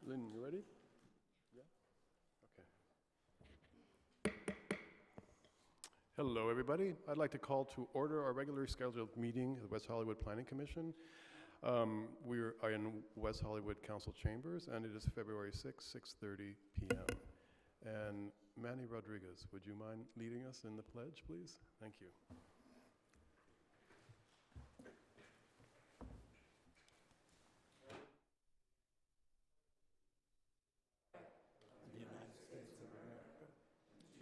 Lynn, you ready? Yeah? Okay. Hello, everybody. I'd like to call to order our regularly scheduled meeting of the West Hollywood Planning Commission. We are in West Hollywood Council Chambers, and it is February 6, 6:30 p.m. And Manny Rodriguez, would you mind leading us in the pledge, please? Thank you. The United States of America,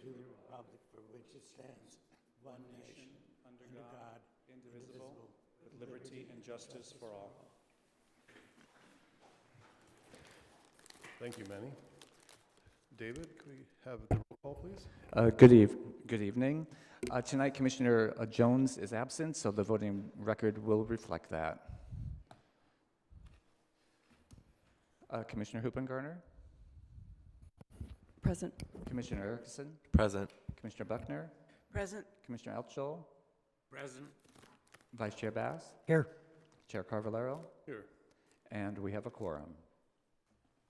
to the republic for which it stands, one nation, under God, indivisible, with liberty and justice for all. Thank you, Manny. David, could we have the roll call, please? Good evening. Tonight, Commissioner Jones is absent, so the voting record will reflect that. Commissioner Hoopengarner? Present. Commissioner Erickson? Present. Commissioner Buckner? Present. Commissioner Elchel? Present. Vice Chair Bass? Here. Chair Carvalero? Here. And we have a quorum.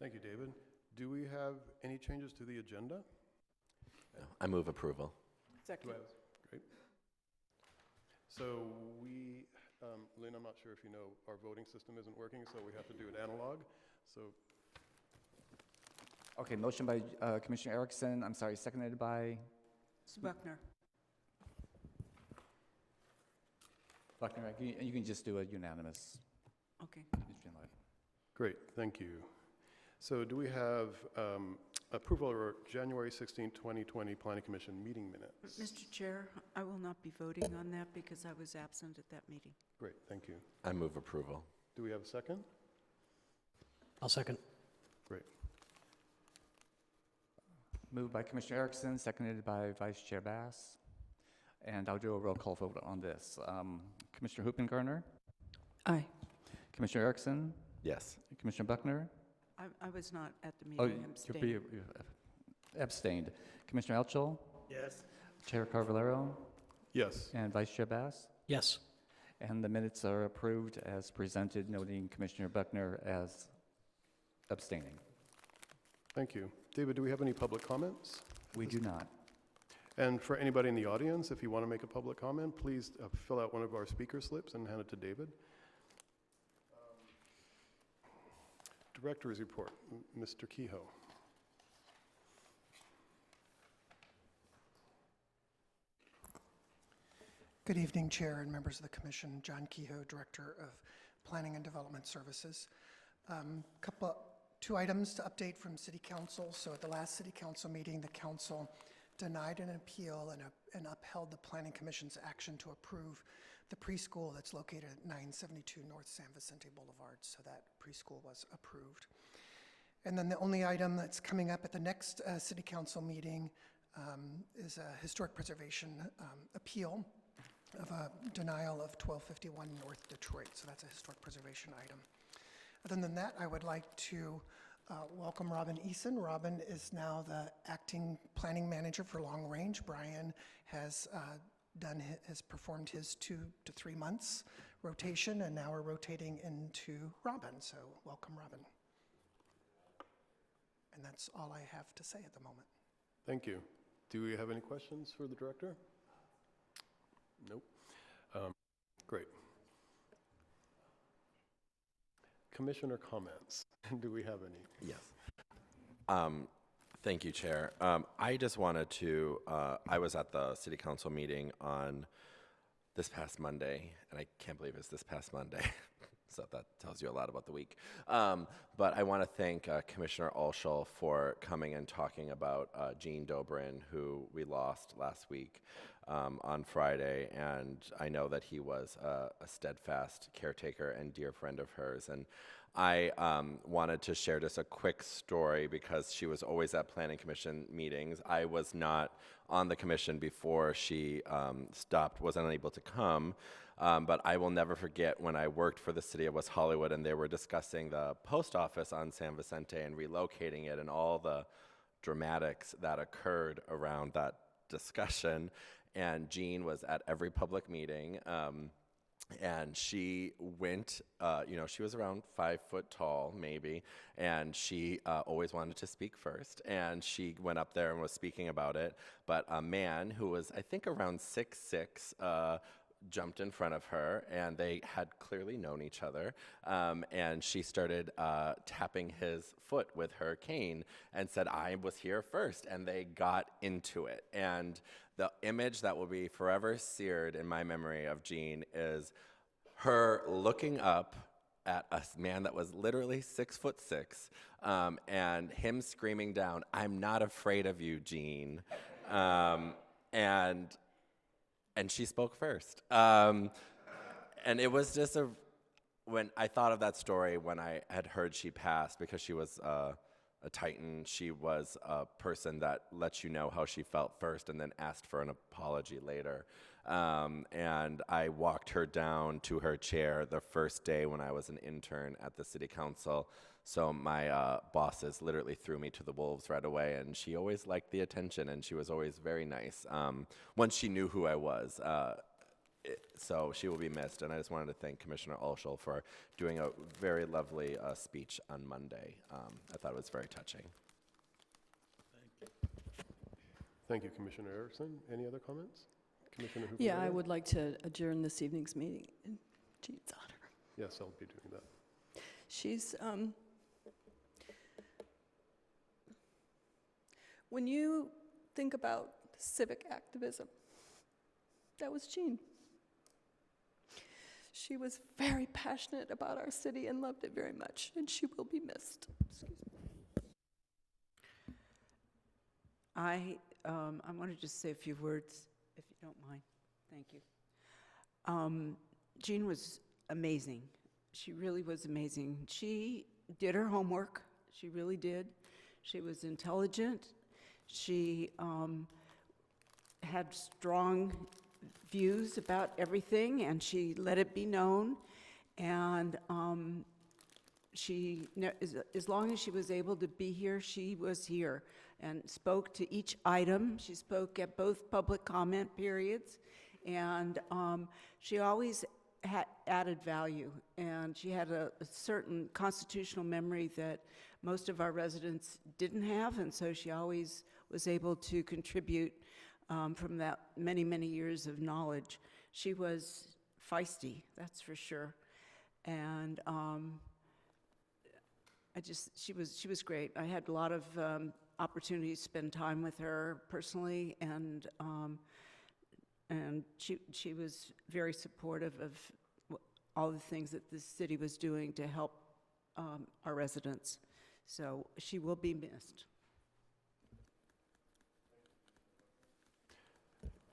Thank you, David. Do we have any changes to the agenda? I move approval. Second. Great. So we, Lynn, I'm not sure if you know, our voting system isn't working, so we have to do it analog. So, Okay, motion by Commissioner Erickson, seconded by Buckner. Buckner. You can just do a unanimous. Okay. great, thank you. So do we have approval of our January 16, 2020 Planning Commission meeting minutes? Mr. Chair, I will not be voting on that because I was absent at that meeting. Great, thank you. I move approval. Do we have a second? I'll second. Great. Moved by Commissioner Erickson, seconded by Vice Chair Bass. And I'll do a roll call vote on this. Commissioner Hoopengarner? Aye. Commissioner Erickson? Yes. Commissioner Buckner? I was not at the Oh, meeting. you're abstained. Commissioner Elchel? Yes. Chair Carvalero? Yes. And Vice Chair Bass? Yes. And the minutes are approved as presented, noting Commissioner Buckner as abstaining. Thank you. David, do we have any public comments? We do not. And for anybody in the audience, if you want to make a public comment, please fill out one of our speaker slips and hand it to David. Director's report, Mr. Kehoe. Good evening, Chair and members of the Commission. John Kehoe, Director of Planning and Development Services. Two items to update from City Council. So at the last City Council meeting, the Council denied an appeal and upheld the Planning Commission's action to approve the preschool that's located at 972 North San Vicente Boulevard. So that preschool was approved. And then the only item that's coming up at the next City Council meeting is a historic preservation appeal of a denial of 1251 North Detroit. So that's a historic preservation item. Other than that, I would like to welcome Robin Eason. Robin is now the acting planning manager for Long Range. Brian has performed his 2 to 3 months rotation, and now we're rotating into Robin. So welcome, Robin. And that's all I have to say at the moment. Thank you. Do we have any questions for the director? Nope. Great. Commissioner comments. Do we have any? Yes. Thank you, Chair. I just wanted to, I was at the City Council meeting on this past Monday, and I can't believe it's this past Monday. So that tells you a lot about the week. But I want to thank Commissioner Alschel for coming and talking about Jean Dobrin, who we lost last week on Friday. And I know that he was a steadfast caretaker and dear friend of hers. And I wanted to share just a quick story because she was always at Planning Commission meetings. I was not on the commission before she was unable to come. But I will never forget when I worked for the city of West Hollywood and they were discussing the post office on San Vicente and relocating it and all the dramatics that occurred around that discussion. And Jean was at every public meeting. and she went, she was around 5 foot tall, maybe, and she always wanted to speak first, and she went up there and was speaking about it, but a man who was, I think, around 6'6", jumped in front of her, and they had clearly known each other, and she started tapping his foot with her cane and said, "I was here first," and they got into it. And the image that will be forever seared in my memory of Jean is her looking up at a man that was literally 6'6", and him screaming down, "I'm not afraid of you, Jean," and she spoke first. And it was just when I thought of that story, when I had heard she passed, because she was a Titan, she was a person that lets you know how she felt first and then asked for an apology later. And I walked her down to her chair the first day when I was an intern at the city council. So my bosses literally threw me to the wolves right away, and she always liked the attention, and she was always very nice once she knew who I was. So she will be missed, and I just wanted to thank Commissioner Ulschel for doing a very lovely speech on Monday. I thought it was very touching. Thank you, Commissioner Erickson. Any other comments? Commissioner Hoover? Yeah, I would like to adjourn this evening's meeting in Jean's honor. Yes, I'll be doing that. She's, when you think about civic activism, that was Jean. She was very passionate about our city and loved it very much, and she will be missed. Excuse me. I want to just say a few words, if you don't mind. Thank you. Jean was amazing. She really was amazing. She did her homework. She really did. She was intelligent. She had strong views about everything, and she let it be known. And as long as she was able to be here, she was here and spoke to each item. She spoke at both public comment periods, and she always had added value, and she had a certain constitutional memory that most of our residents didn't have, and so she always was able to contribute from that many, many years of knowledge. She was feisty, that's for sure, and she was great. I had a lot of opportunities to spend time with her personally, and she was very supportive of all the things that the city was doing to help our residents. So she will be missed.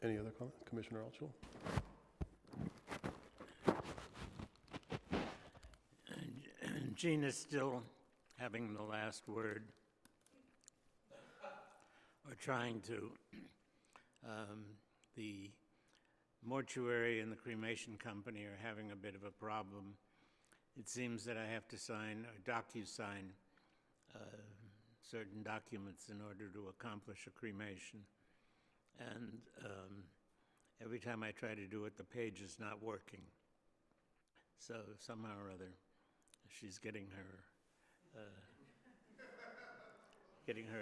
Any other comments? Commissioner Ulschel? Jean is still having the last word, or trying to. The mortuary and the cremation company are having a bit of a problem. It seems that I have to sign or docu-sign certain documents in order to accomplish a cremation. And every time I try to do it, the page is not working. So somehow or other, she's getting her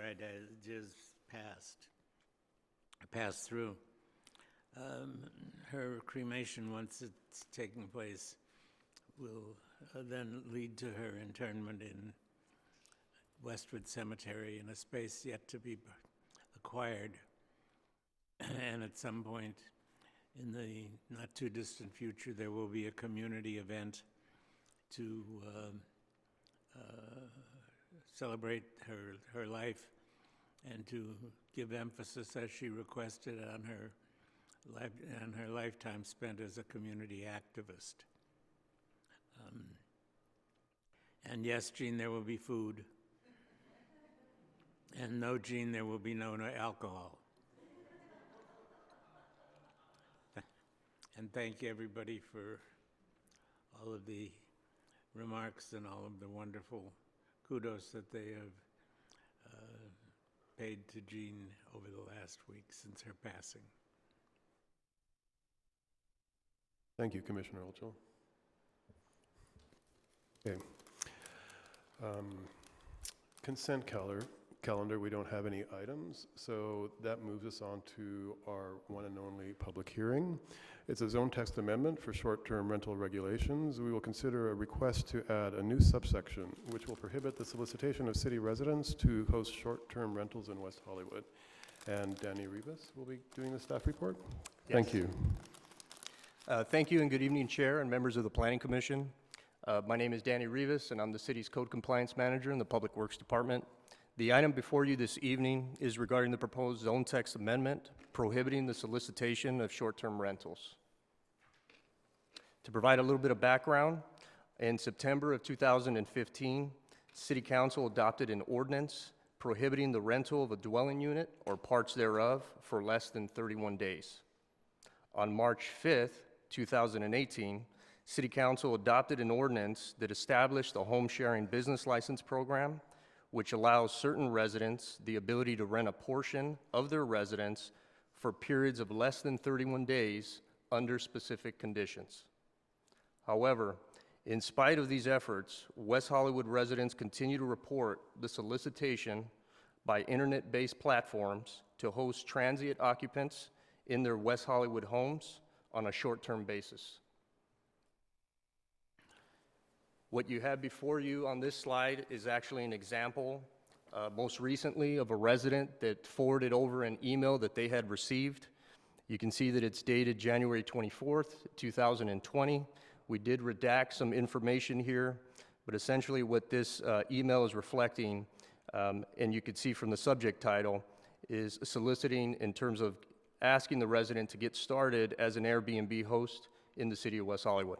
ideas passed through. Her cremation, once it's taking place, will then lead to her internment in Westwood Cemetery in a space yet to be acquired. And at some point in the not too distant future, there will be a community event to celebrate her life and to give emphasis, as she requested, on her lifetime spent as a community activist. And yes, Jean, there will be food. And no, Jean, there will be no alcohol. And thank you, everybody, for all of the remarks and all of the wonderful kudos that they have paid to Jean over the last week since her passing. Thank you, Commissioner Olchel. Okay. Consent calendar, we don't have any items, so that moves us on to our one and only public hearing. It's a zone text amendment for short-term rental regulations. We will consider a request to add a new subsection which will prohibit the solicitation of city residents to host short-term rentals in West Hollywood. And Danny Rivas will be doing the staff report. Thank you. Thank you and good evening, Chair and members of the Planning Commission. My name is Danny Rivas and I'm the city's Code Compliance Manager in the Public Works Department. The item before you this evening is regarding the proposed zone text amendment prohibiting the solicitation of short-term rentals. To provide a little bit of background, in September of 2015, City Council adopted an ordinance prohibiting the rental of a dwelling unit or parts thereof for less than 31 days. On March 5th, 2018, City Council adopted an ordinance that established the home sharing business license program, which allows certain residents the ability to rent a portion of their residence for periods of less than 31 days under specific conditions. However, in spite of these efforts, West Hollywood residents continue to report the solicitation by internet-based platforms to host transient occupants in their West Hollywood homes on a short-term basis. What you have before you on this slide is actually an example, most recently, of a resident that forwarded over an email that they had received. You can see that it's dated January 24th, 2020. We did redact some information here, but essentially what this email is reflecting, and you could see from the subject title, is soliciting in terms of asking the resident to get started as an Airbnb host in the city of West Hollywood.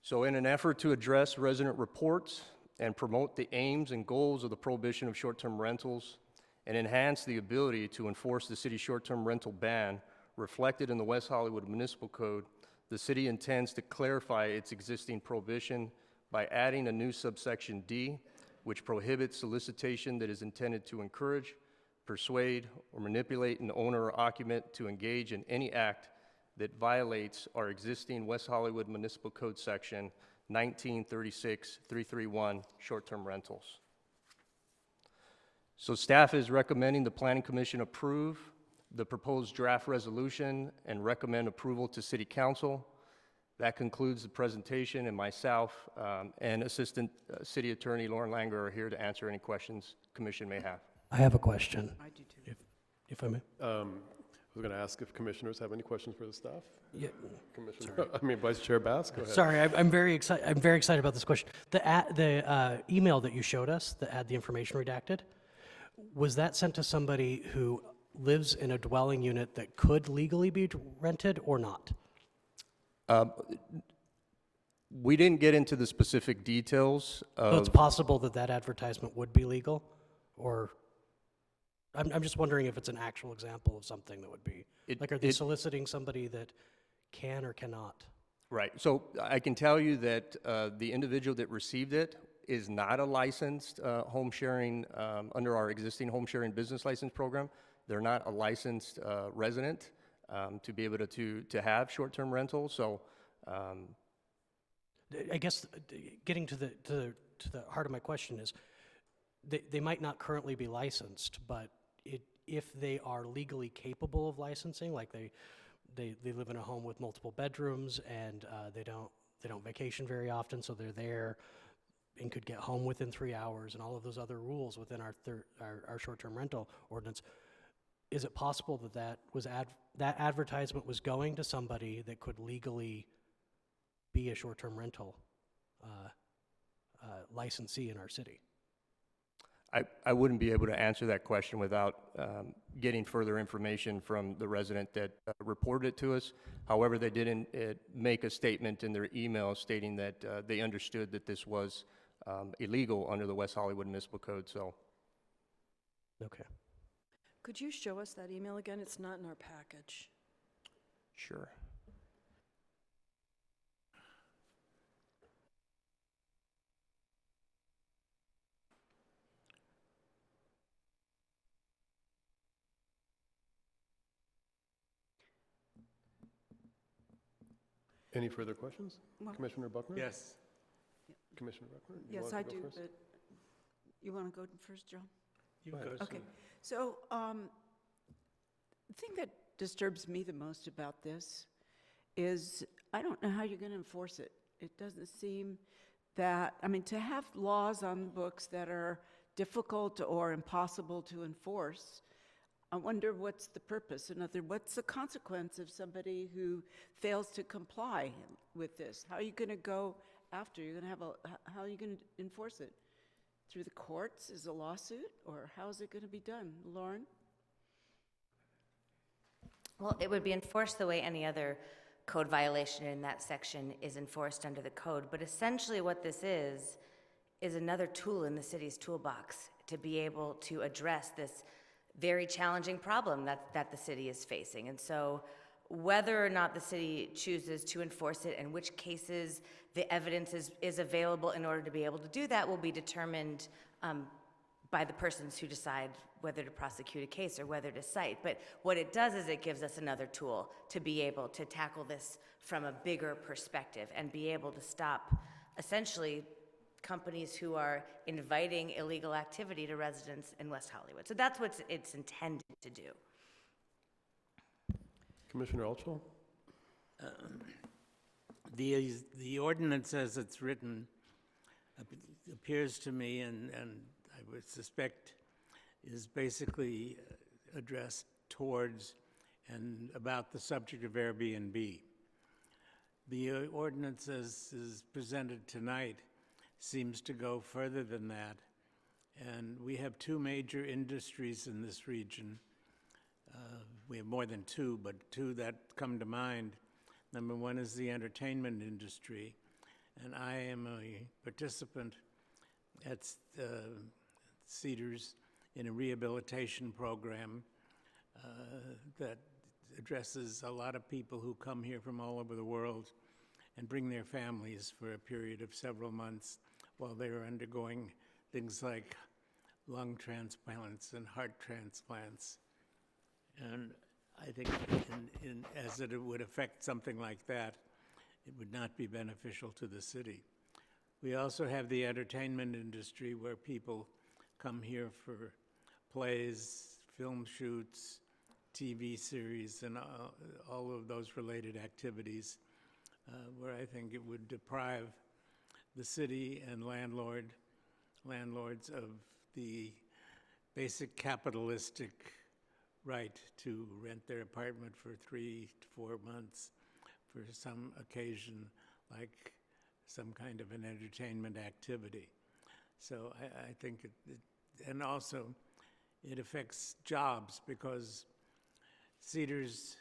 So in an effort to address resident reports and promote the aims and goals of the prohibition of short-term rentals and enhance the ability to enforce the city's short-term rental ban reflected in the West Hollywood Municipal Code, the city intends to clarify its existing prohibition by adding a new subsection D, which prohibits solicitation that is intended to encourage, persuade, or manipulate an owner or occupant to engage in any act that violates our existing West Hollywood Municipal Code section 1936-331, short-term rentals. So staff is recommending the Planning Commission approve the proposed draft resolution and recommend approval to City Council. That concludes the presentation, and myself and Assistant City Attorney Lauren Langer are here to answer any questions Commission may have. I have a question, I do too. if I may. I was going to ask if commissioners have any questions for the staff. Yeah. Commissioner, Vice Chair Bass, go ahead. Sorry, I'm very excited. I'm very excited about this question. The email that you showed us that had the information redacted, was that sent to somebody who lives in a dwelling unit that could legally be rented or not? We didn't get into the specific details So it's of, possible that that advertisement would be legal, or I'm just wondering if it's an actual example of something that would be like, are they soliciting somebody that can or cannot? right. So I can tell you that the individual that received it is not a licensed home sharing, under our existing home sharing business license program. They're not a licensed resident to be able to have short-term rentals. So I guess getting to the heart of my question is, they might not currently be licensed, but if they are legally capable of licensing, like they live in a home with multiple bedrooms and they don't vacation very often, so they're there and could get home within 3 hours and all of those other rules within our short-term rental ordinance. Is it possible that that advertisement was going to somebody that could legally be a short-term rental licensee in our city? I wouldn't be able to answer that question without getting further information from the resident that reported it to us. However, they didn't make a statement in their email stating that they understood that this was illegal under the West Hollywood Municipal Code. So, Okay. Could you show us that email again? It's not in our package. sure. Any further questions? Well- Commissioner Buckner? Yes. Commissioner Buckner? you Yes, want I to go do, first? but you want to go first, John? You Go ahead. go, Okay, Sue. so, the thing that disturbs me the most about this is, I don't know how you're going to enforce it. It doesn't seem that, I mean, to have laws on the books that are difficult or impossible to enforce, I wonder what's the purpose? What's the consequence of somebody who fails to comply with this? How are you going to go after? How are you going to enforce it? Through the courts, as a lawsuit, or how is it going to be done? Lauren? Well, it would be enforced the way any other code violation in that section is enforced under the code. But essentially what this is another tool in the city's toolbox to be able to address this very challenging problem that the city is facing. And so whether or not the city chooses to enforce it and which cases the evidence is available in order to be able to do that will be determined by the persons who decide whether to prosecute a case or whether to cite. But what it does is it gives us another tool to be able to tackle this from a bigger perspective and be able to stop essentially companies who are inviting illegal activity to residents in West Hollywood. So that's what it's intended to do. Commissioner Altschul? The ordinance as it's written appears to me, and I would suspect is basically addressed towards and about the subject of Airbnb. The ordinance as is presented tonight seems to go further than that, and we have two major industries in this region. We have more than two, but two that come to mind. Number one is the entertainment industry, and I am a participant at Cedars in a rehabilitation program that addresses a lot of people who come here from all over the world and bring their families for a period of several months while they're undergoing things like lung transplants and heart transplants. And I think as it would affect something like that, it would not be beneficial to the city. We also have the entertainment industry where people come here for plays, film shoots, TV series, and all of those related activities, where I think it would deprive the city and landlords of the basic capitalistic right to rent their apartment for 3 to 4 months for some occasion, like some kind of an entertainment activity. So I think and also it affects jobs because Cedars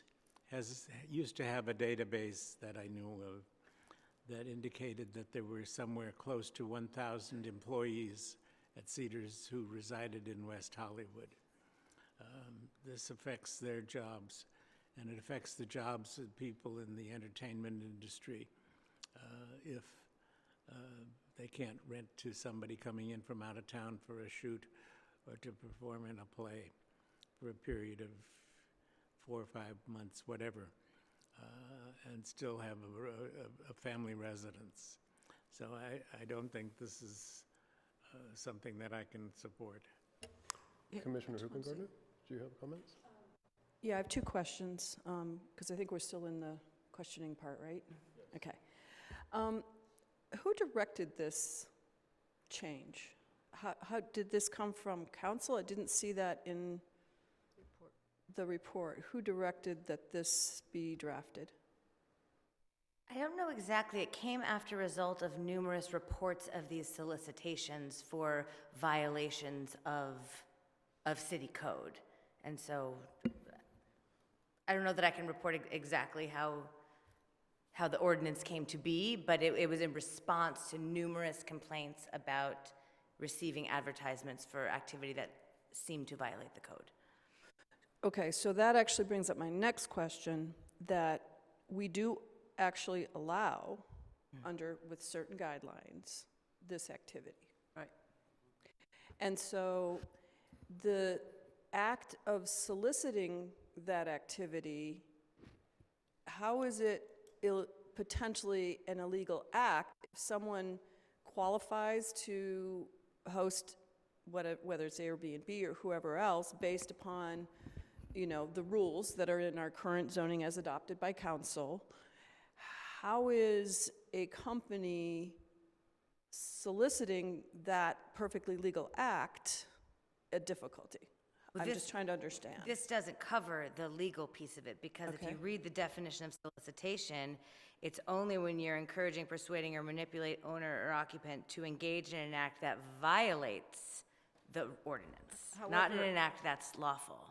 used to have a database that I knew of that indicated that there were somewhere close to 1,000 employees at Cedars who resided in West Hollywood. This affects their jobs, and it affects the jobs of people in the entertainment industry if they can't rent to somebody coming in from out of town for a shoot or to perform in a play for a period of 4 or 5 months, whatever, and still have a family residence. So I don't think this is something that I can support. Commissioner Hookengartner, do you have comments? Yeah, I have two questions, because I think we're still in the questioning part, right? Okay. Who directed this change? How did this come from council? I didn't see that in the report. Who directed that this be drafted? I don't know exactly. It came after a result of numerous reports of these solicitations for violations of city code. And so I don't know that I can report exactly how the ordinance came to be, but it was in response to numerous complaints about receiving advertisements for activity that seemed to violate the code. Okay, so that actually brings up my next question, that we do actually allow, with certain guidelines, this activity. Right. And so the act of soliciting that activity, how is it potentially an illegal act if someone qualifies to host whether it's Airbnb or whoever else based upon, the rules that are in our current zoning as adopted by council. How is a company soliciting that perfectly legal act a difficulty? Well, I'm this- just trying to understand. This doesn't cover the legal piece of it, because if Okay. you read the definition of solicitation, it's only when you're encouraging, persuading, or manipulate owner or occupant to engage in an act that violates the ordinance, not in However- an act that's lawful.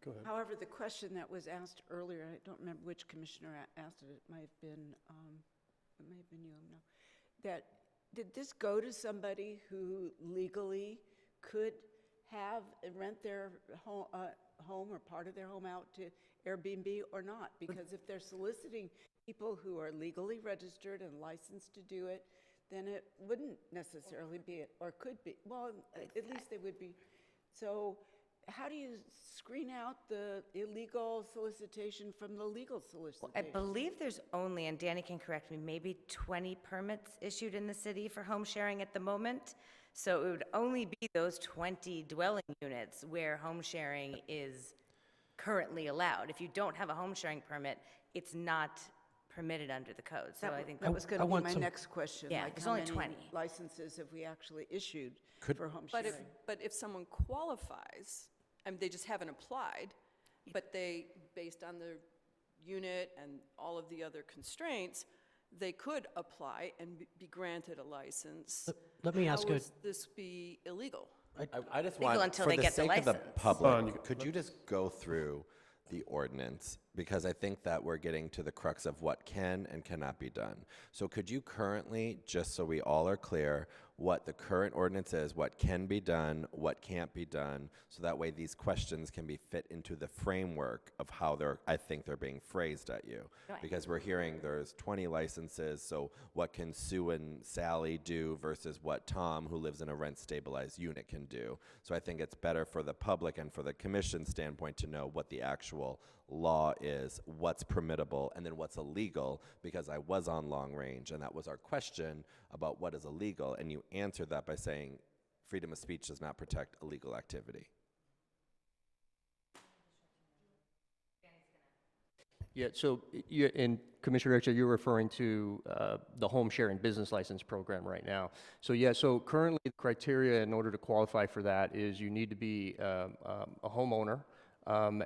Go ahead. However, the question that was asked earlier, I don't remember which commissioner asked it, it may have been you, no, that, did this go to somebody who legally could have, rent their home or part of their home out to Airbnb or not? Because if they're soliciting people who are legally registered and licensed to do it, then it wouldn't necessarily be, or could be, well, at least they would be. So how do you screen out the illegal solicitation from the legal solicitation? I believe there's only, and Danny can correct me, maybe 20 permits issued in the city for home sharing at the moment. So it would only be those 20 dwelling units where home sharing is currently allowed. If you don't have a home sharing permit, it's not permitted under the code. So I think That was going I to be want my some- next question. Yeah, like there's how only many 20. licenses have we actually issued for home But sharing? if someone qualifies, they just haven't applied, but they, based on their unit and all of the other constraints, they could apply and be granted a license. Let me ask How a, would this be illegal? I just Legal want, until for they the get the sake of the license. public, could you just go through the ordinance? Because I think that we're getting to the crux of what can and cannot be done. So could you currently, just so we all are clear, what the current ordinance is, what can be done, what can't be done, so that way these questions can be fit into the framework of how I think they're being phrased at you. Right. Because we're hearing there's 20 licenses, so what can Sue and Sally do versus what Tom, who lives in a rent-stabilized unit, can do. So I think it's better for the public and for the commission standpoint to know what the actual law is, what's permittable, and then what's illegal, because I was on long range, and that was our question about what is illegal, and you answered that by saying freedom of speech does not protect illegal activity. Yeah, so and Commissioner Rexha, you're referring to the home sharing business license program right now. So yeah, so currently the criteria in order to qualify for that is you need to be a homeowner,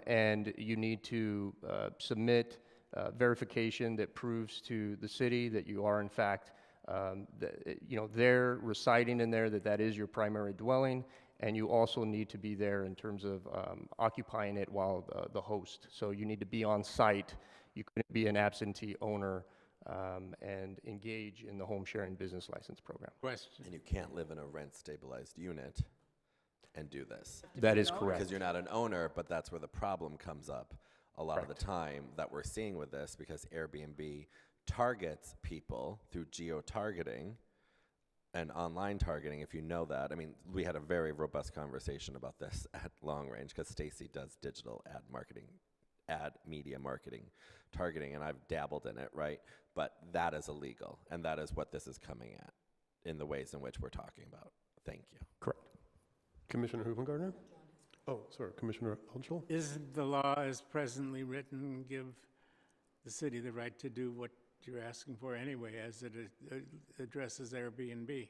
and you need to submit verification that proves to the city that you are in fact, there residing in there, that is your primary dwelling, and you also need to be there in terms of occupying it while the host. So you need to be on site. You couldn't be an absentee owner and engage in the home sharing business license program. And you can't live in a rent-stabilized unit and do this. That is correct. Because you're not an owner, but that's where the problem comes up a lot of the time that we're seeing with this, because Airbnb targets people through geo-targeting and online targeting, if you know that. I mean, we had a very robust conversation about this at Long Range, because Stacy does digital ad media marketing targeting, and I've dabbled in it, right? But that is illegal, and that is what this is coming at in the ways in which we're talking about. Thank you. Correct. Commissioner Hufengardner? Oh, sorry, Commissioner Elchel? Isn't the law as presently written give the city the right to do what you're asking for anyway, as it addresses Airbnb?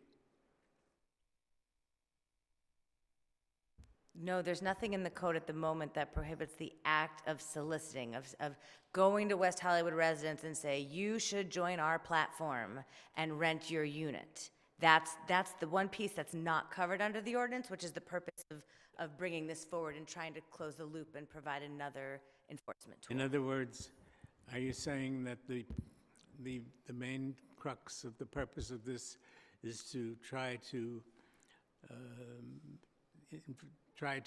No, there's nothing in the code at the moment that prohibits the act of soliciting, of going to West Hollywood residents and say, you should join our platform and rent your unit. That's the one piece that's not covered under the ordinance, which is the purpose of bringing this forward and trying to close the loop and provide another enforcement tool. In other words, are you saying that the main crux of the purpose of this is to try to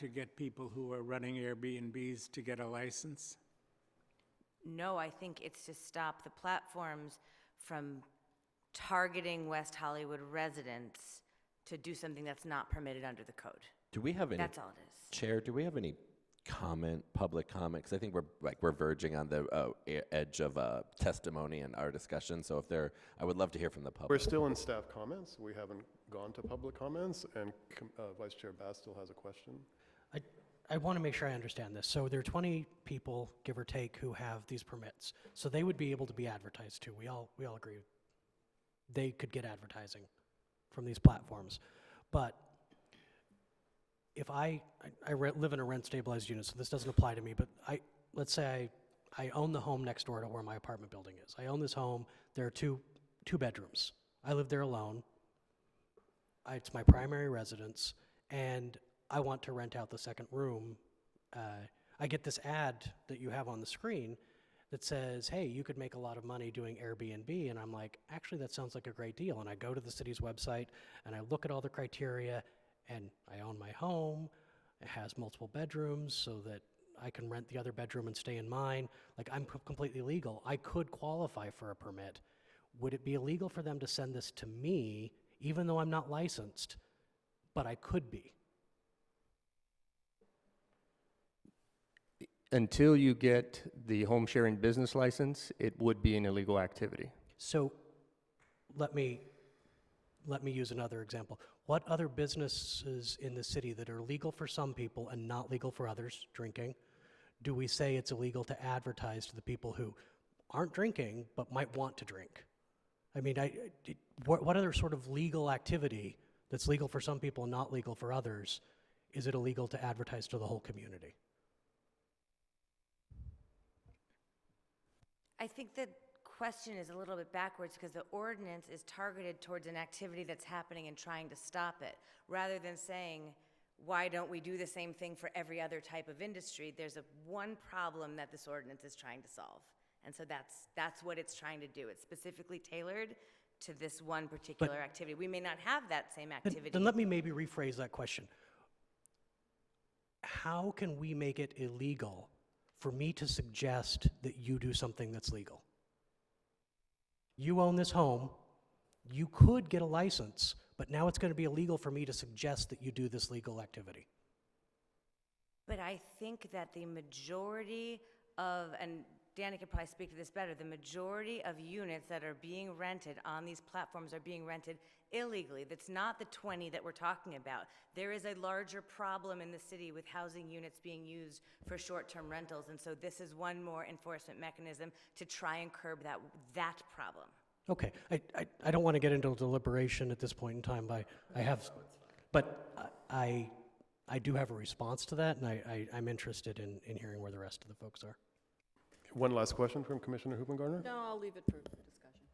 get people who are running Airbnbs to get a license? No, I think it's to stop the platforms from targeting West Hollywood residents to do something that's not permitted under the code. Do we have any, That's all it is. Chair, do we have any public comment, because I think we're verging on the edge of testimony in our discussion. So I would love to hear from the We're public. still in staff comments. We haven't gone to public comments, and Vice Chair Bass still has a question. I want to make sure I understand this. So there are 20 people, give or take, who have these permits. So they would be able to be advertised to. We all agree. They could get advertising from these platforms. But if I live in a rent-stabilized unit, so this doesn't apply to me, but let's say I own the home next door to where my apartment building is. I own this home. There are two bedrooms. I live there alone. It's my primary residence, and I want to rent out the second room. I get this ad that you have on the screen that says, hey, you could make a lot of money doing Airbnb, and I'm like, actually, that sounds like a great deal. And I go to the city's website, and I look at all the criteria, and I own my home. It has multiple bedrooms so that I can rent the other bedroom and stay in mine. Like, I'm completely legal. I could qualify for a permit. Would it be illegal for them to send this to me, even though I'm not licensed, but I could be? Until you get the home sharing business license, it would be an illegal activity. So let me use another example. What other businesses in the city that are legal for some people and not legal for others, drinking, do we say it's illegal to advertise to the people who aren't drinking but might want to drink? I mean, what other sort of legal activity that's legal for some people and not legal for others, is it illegal to advertise to the whole community? I think the question is a little bit backwards because the ordinance is targeted towards an activity that's happening and trying to stop it, rather than saying, why don't we do the same thing for every other type of industry? There's one problem that this ordinance is trying to solve. And so that's what it's trying to do. It's specifically tailored to this one particular activity. We may not have that same activity. Then let me maybe rephrase that question. How can we make it illegal for me to suggest that you do something that's legal? You own this home. You could get a license, but now it's going to be illegal for me to suggest that you do this legal activity. But I think that the majority of, and Danny could probably speak to this better, the majority of units that are being rented on these platforms are being rented illegally. That's not the 20 that we're talking about. There is a larger problem in the city with housing units being used for short-term rentals, and so this is one more enforcement mechanism to try and curb that problem. Okay, I don't want to get into a deliberation at this point in time, but I do have a response to that, and I'm interested in hearing where the rest of the folks are. One last question from Commissioner Hoopengarner? No, I'll leave it for discussion.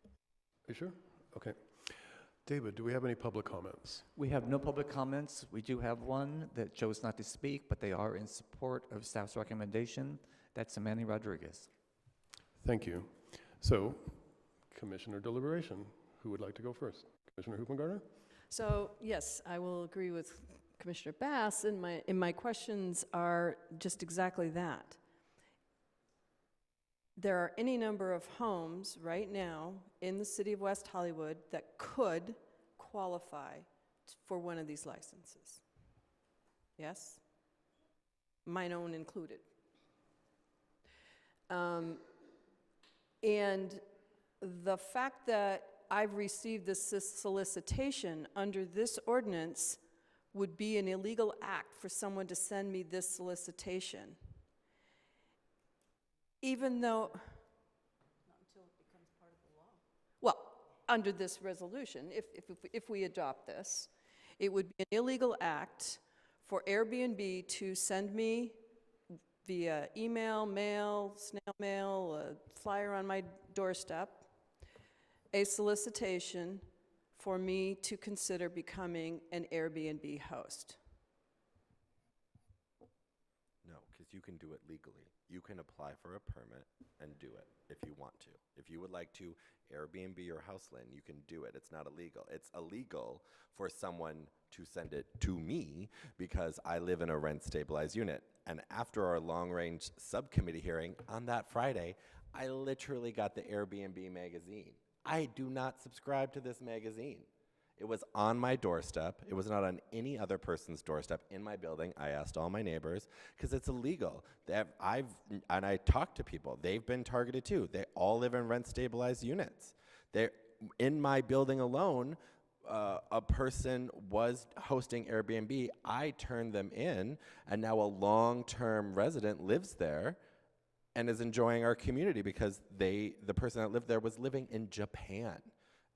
Are you sure? Okay. David, do we have any public comments? We have no public comments. We do have one that chose not to speak, but they are in support of staff's recommendation. That's Manny Rodriguez. Thank you. So, Commissioner deliberation. Who would like to go first? Commissioner Hoopengarner? So, yes, I will agree with Commissioner Bass, and my questions are just exactly that. There are any number of homes right now in the city of West Hollywood that could qualify for one of these licenses. Yes? Mine own included. And the fact that I've received this solicitation under this ordinance would be an illegal act for someone to send me this solicitation. Even though, not until it becomes part of the law. Well, under this resolution, if we adopt this, it would be an illegal act for Airbnb to send me via email, mail, snail mail, a flyer on my doorstep, a solicitation for me to consider becoming an Airbnb host. No, because you can do it legally. You can apply for a permit and do it if you want to. If you would like to Airbnb your houseland, you can do it. It's not illegal. It's illegal for someone to send it to me because I live in a rent-stabilized unit. And after our long-range subcommittee hearing on that Friday, I literally got the Airbnb magazine. I do not subscribe to this magazine. It was on my doorstep. It was not on any other person's doorstep in my building. I asked all my neighbors because it's illegal. And I talked to people. They've been targeted too. They all live in rent-stabilized units. In my building alone, a person was hosting Airbnb. I turned them in, and now a long-term resident lives there and is enjoying our community because the person that lived there was living in Japan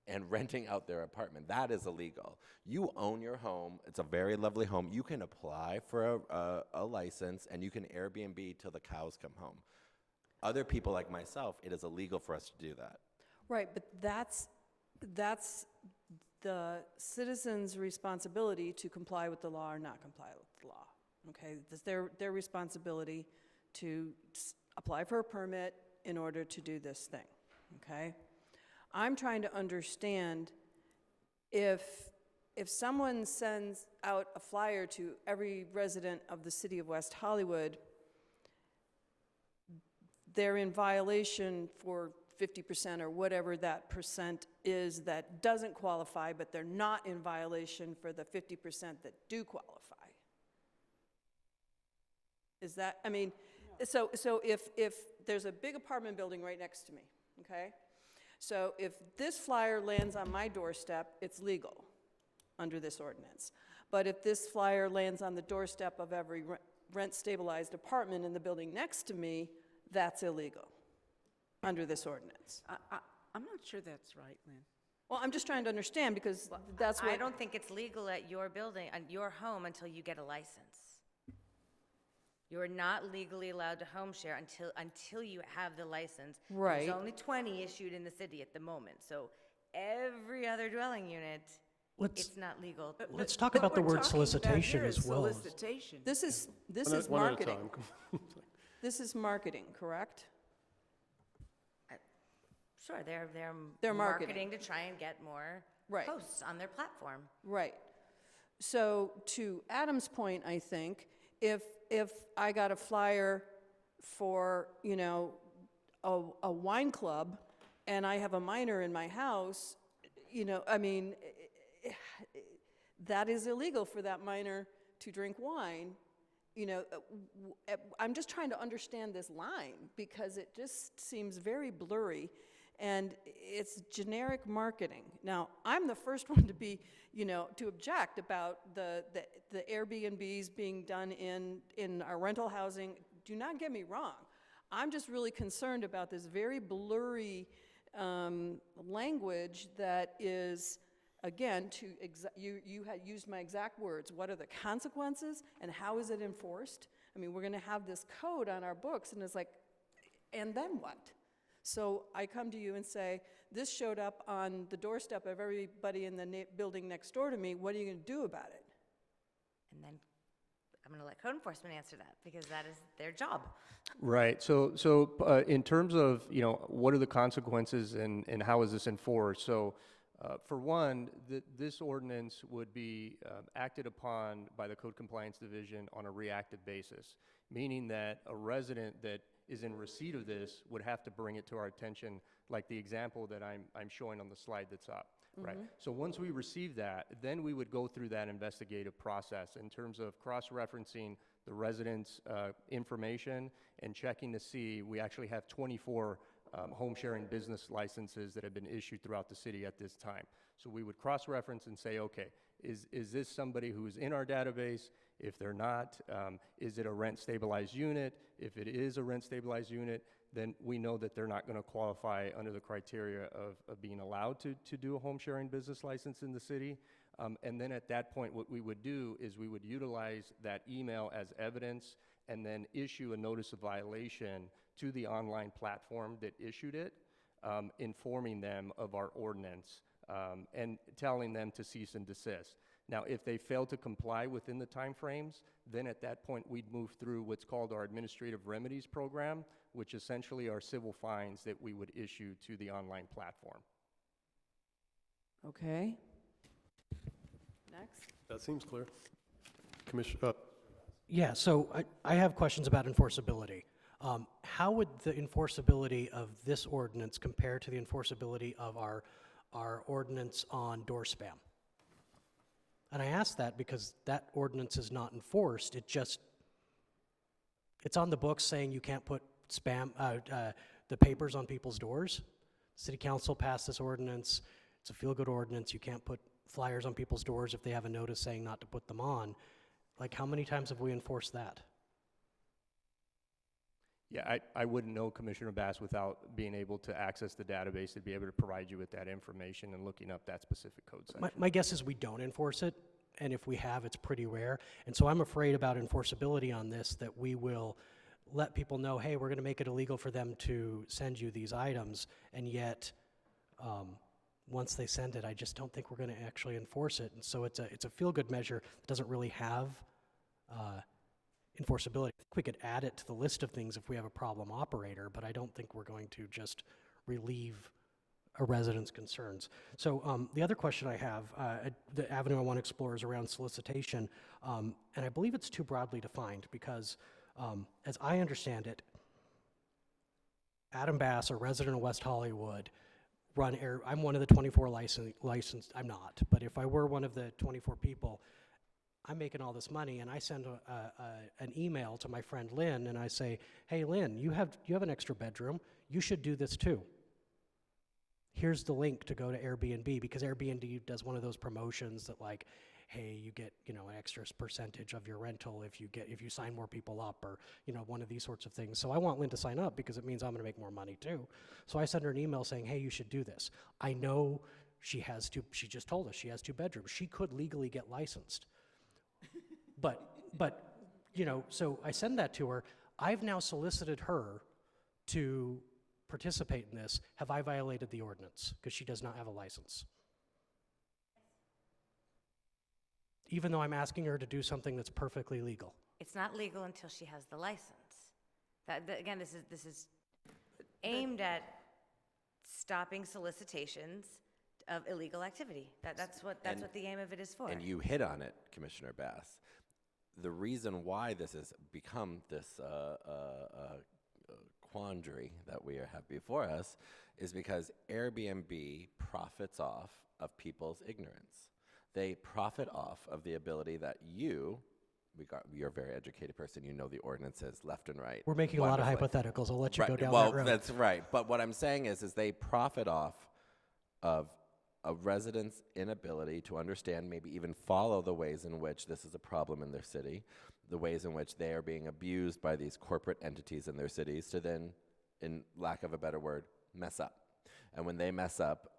and renting out their apartment. That is illegal. You own your home. It's a very lovely home. You can apply for a license, and you can Airbnb till the cows come home. Other people like myself, it is illegal for us to do that. Right, but that's the citizen's responsibility to comply with the law or not comply with the law, okay? It's their responsibility to apply for a permit in order to do this thing, okay? I'm trying to understand if someone sends out a flyer to every resident of the city of West Hollywood, they're in violation for 50% or whatever that percent is that doesn't qualify, but they're not in violation for the 50% that do qualify. Is that, I mean, so if there's a big apartment building right next to me, okay? So if this flyer lands on my doorstep, it's legal under this ordinance. But if this flyer lands on the doorstep of every rent-stabilized apartment in the building next to me, that's illegal under this ordinance. I'm not sure that's right, Lynn. Well, I'm just trying to understand because that's what... I don't think it's legal at your building, at your home, until you get a license. You are not legally allowed to home share until you have the license. Right. There's only 20 issued in the city at the moment, so every other dwelling unit, it's not legal. Let's talk about the word solicitation as well. Solicitation. This is One at a marketing. time. This is marketing, correct? Sure, they're They're marketing marketing. to try and get more Right. posts on their platform. Right. So to Adam's point, I think, if I got a flyer for, you know, a wine club and I have a minor in my house, you know, I mean, that is illegal for that minor to drink wine. You know, I'm just trying to understand this line because it just seems very blurry. And it's generic marketing. Now, I'm the first one to be, you know, to object about the Airbnbs being done in our rental housing. Do not get me wrong. I'm just really concerned about this very blurry language that is, again, you had used my exact words. What are the consequences and how is it enforced? I mean, we're going to have this code on our books, and it's like, and then what? So I come to you and say, this showed up on the doorstep of everybody in the building next door to me. What are you going to do about it? And then I'm going to let code enforcement answer that because that is their job. Right. So in terms of, you know, what are the consequences and how is this enforced? So for one, this ordinance would be acted upon by the Code Compliance Division on a reactive basis, meaning that a resident that is in receipt of this would have to bring it to our attention, like the example that I'm showing on the slide that's up, right? So once we receive that, then we would go through that investigative process in terms of cross-referencing the residents' information and checking to see. We actually have 24 home sharing business licenses that have been issued throughout the city at this time. So we would cross-reference and say, okay, is this somebody who's in our database? If they're not, is it a rent-stabilized unit? If it is a rent-stabilized unit, then we know that they're not going to qualify under the criteria of being allowed to do a home sharing business license in the city. And then at that point, what we would do is we would utilize that email as evidence and then issue a notice of violation to the online platform that issued it, informing them of our ordinance and telling them to cease and desist. Now, if they fail to comply within the timeframes, then at that point we'd move through what's called our administrative remedies program, which essentially are civil fines that we would issue to the online platform. Okay. Next. That seems clear. Commission, Yeah, so I have questions about enforceability. How would the enforceability of this ordinance compare to the enforceability of our ordinance on door spam? And I ask that because that ordinance is not enforced. It's on the books saying you can't put the papers on people's doors. City council passed this ordinance. It's a feel-good ordinance. You can't put flyers on people's doors if they have a notice saying not to put them on. Like, how many times have we enforced that? Yeah, I wouldn't know, Commissioner Bass, without being able to access the database to be able to provide you with that information and looking up that specific code section. My guess is we don't enforce it, and if we have, it's pretty rare. And so I'm afraid about enforceability on this, that we will let people know, hey, we're going to make it illegal for them to send you these items, and yet once they send it, I just don't think we're going to actually enforce it. And so it's a feel-good measure that doesn't really have enforceability. I think we could add it to the list of things if we have a problem operator, but I don't think we're going to just relieve a resident's concerns. So the other question I have, the avenue I want to explore is around solicitation, and I believe it's too broadly defined because, as I understand it, Adam Bass, a resident of West Hollywood, I'm one of the 24 licensed, I'm not, but if I were one of the 24 people, I'm making all this money, and I send an email to my friend Lynn, and I say, hey, Lynn, you have an extra bedroom. You should do this too. Here's the link to go to Airbnb, because Airbnb does one of those promotions that, like, hey, you get, an extra percentage of your rental if you sign more people up, or, one of these sorts of things. So I want Lynn to sign up because it means I'm going to make more money too. So I send her an email saying, hey, you should do this. I know she just told us she has 2 bedrooms. She could legally get licensed. But so I send that to her. I've now solicited her to participate in this. Have I violated the ordinance? Because she does not have a license. Even though I'm asking her to do something that's perfectly legal. It's not legal until she has the license. Again, this is aimed at stopping solicitations of illegal activity. That's what the aim of it is for. And you hit on it, Commissioner Bass. The reason why this has become this quandary that we have before us is because Airbnb profits off of people's ignorance. They profit off of the ability that you're a very educated person, you know the ordinances left and right. We're making a lot of hypotheticals. I'll let you go down that road. That's right. But what I'm saying is they profit off of a resident's inability to understand, maybe even follow the ways in which this is a problem in their city, the ways in which they are being abused by these corporate entities in their cities to then, in lack of a better word, mess up. And when they mess up,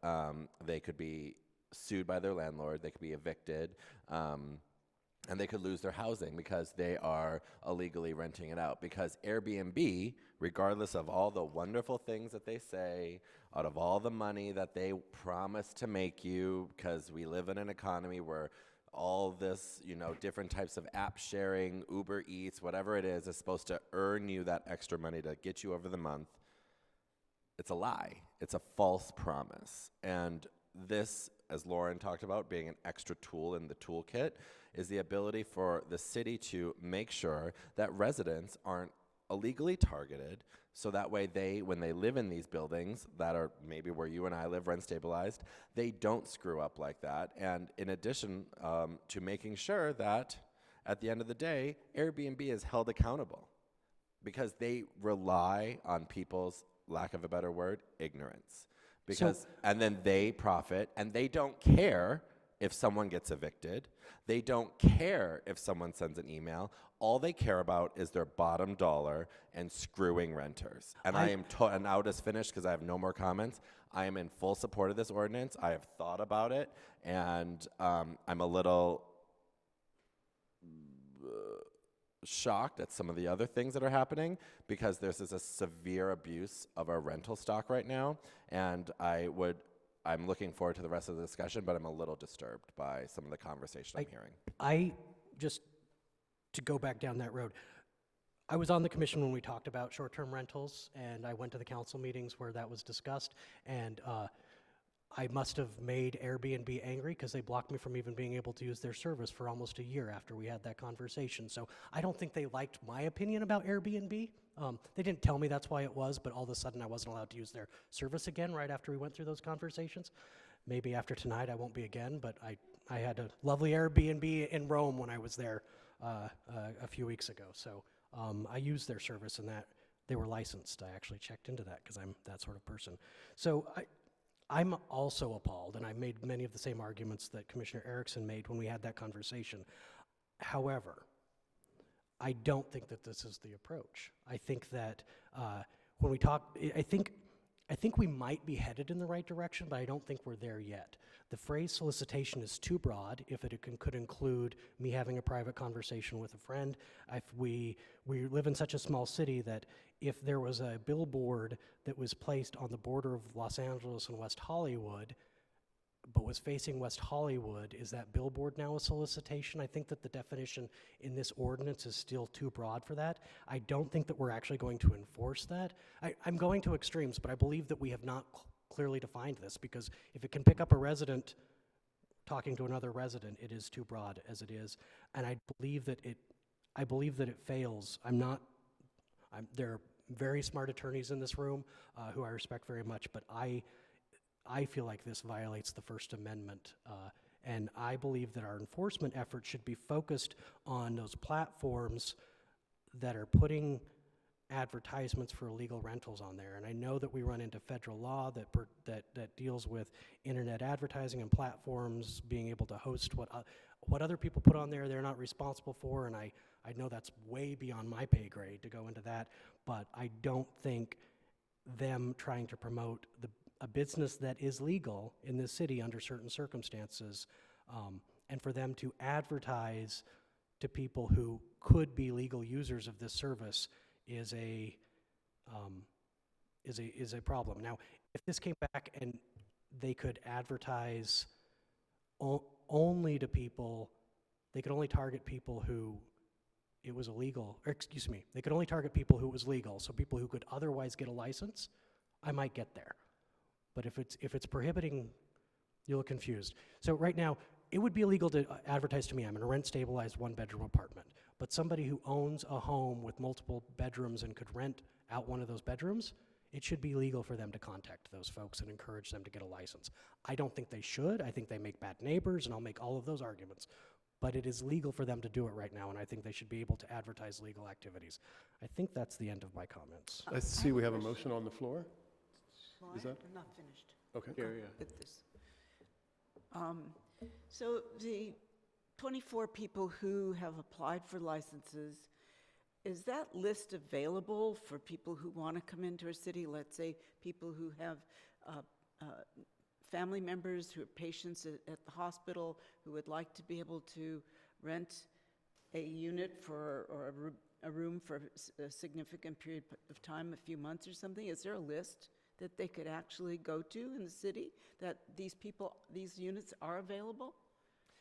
they could be sued by their landlord, they could be evicted, and they could lose their housing because they are illegally renting it out. Because Airbnb, regardless of all the wonderful things that they say, out of all the money that they promise to make you, because we live in an economy where all this, different types of app sharing, Uber Eats, whatever it is supposed to earn you that extra money to get you over the month. It's a lie. It's a false promise. And this, as Lauren talked about, being an extra tool in the toolkit, is the ability for the city to make sure that residents aren't illegally targeted, so that way when they live in these buildings that are maybe where you and I live, rent stabilized, they don't screw up like that. And in addition to making sure that at the end of the day, Airbnb is held accountable, because they rely on people's, lack of a better word, ignorance. And then they profit, and they don't care if someone gets evicted. They don't care if someone sends an email. All they care about is their bottom dollar and screwing renters. And and now it is finished because I have no more comments. I am in full support of this ordinance. I have thought about it, and I'm a little shocked at some of the other things that are happening, because this is a severe abuse of our rental stock right now, and I'm looking forward to the rest of the discussion, but I'm a little disturbed by some of the conversation I'm hearing. Just to go back down that road, I was on the commission when we talked about short-term rentals, and I went to the council meetings where that was discussed, and I must have made Airbnb angry because they blocked me from even being able to use their service for almost a year after we had that conversation. So I don't think they liked my opinion about Airbnb. They didn't tell me that's why it was, but all of a sudden I wasn't allowed to use their service again right after we went through those conversations. Maybe after tonight I won't be again, but I had a lovely Airbnb in Rome when I was there a few weeks ago. So I used their service, and that they were licensed. I actually checked into that because I'm that sort of person. So I'm also appalled, and I made many of the same arguments that Commissioner Erickson made when we had that conversation. However, I don't think that this is the approach. I think that when we talk, I think we might be headed in the right direction, but I don't think we're there yet. The phrase solicitation is too broad if it could include me having a private conversation with a friend. If we live in such a small city that if there was a billboard that was placed on the border of Los Angeles and West Hollywood, but was facing West Hollywood, is that billboard now a solicitation? I think that the definition in this ordinance is still too broad for that. I don't think that we're actually going to enforce that. I'm going to extremes, but I believe that we have not clearly defined this, because if it can pick up a resident talking to another resident, it is too broad as it is. And I believe that it fails. There are very smart attorneys in this room who I respect very much, but I feel like this violates the First Amendment, and I believe that our enforcement efforts should be focused on those platforms that are putting advertisements for illegal rentals on there. And I know that we run into federal law that deals with internet advertising and platforms being able to host what other people put on there they're not responsible for, and I know that's way beyond my pay grade to go into that, but I don't think them trying to promote a business that is legal in this city under certain circumstances, and for them to advertise to people who could be legal users of this service is a problem. Now, if this came back and they could advertise only to people, they could only target people who it was illegal, or excuse me, they could only target people who it was legal, so people who could otherwise get a license, I might get there. But if it's prohibiting, you'll look confused. So right now, it would be illegal to advertise to me. I'm in a rent-stabilized one-bedroom apartment. But somebody who owns a home with multiple bedrooms and could rent out one of those bedrooms, it should be legal for them to contact those folks and encourage them to get a license. I don't think they should. I think they make bad neighbors, and I'll make all of those arguments. But it is legal for them to do it right now, and I think they should be able to advertise legal activities. I think that's the end of my comments. I see we have a motion on the floor. Is that? I'm not finished Okay. with this. So the 24 people who have applied for licenses, is that list available for people who want to come into our city? Let's say people who have family members who are patients at the hospital who would like to be able to rent a unit or a room for a significant period of time, a few months or something. Is there a list that they could actually go to in the city, that these units are available?